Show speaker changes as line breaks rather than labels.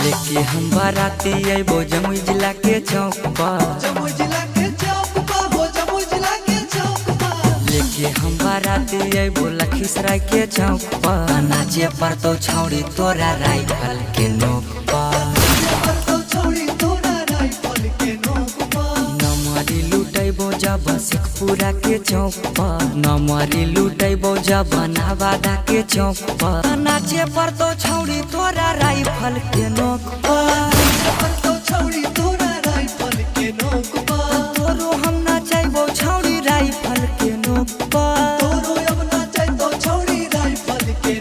लेके हम बाराती अबो जमुई जिला के चौक पर।
जमुई जिला के चौक पर हो, जमुई जिला के चौक पर।
लेके हम बाराती अबो लखीसराय के चौक पर। नाचे पर तो छौड़ी तोरा राइफल के नोक पर। नमरी लुटैबो जब शेखपुरा के चौक पर। नमरी लुटैबो जब नवादा के चौक पर। नाचे पर तो छौड़ी तोरा राइफल के नोक पर।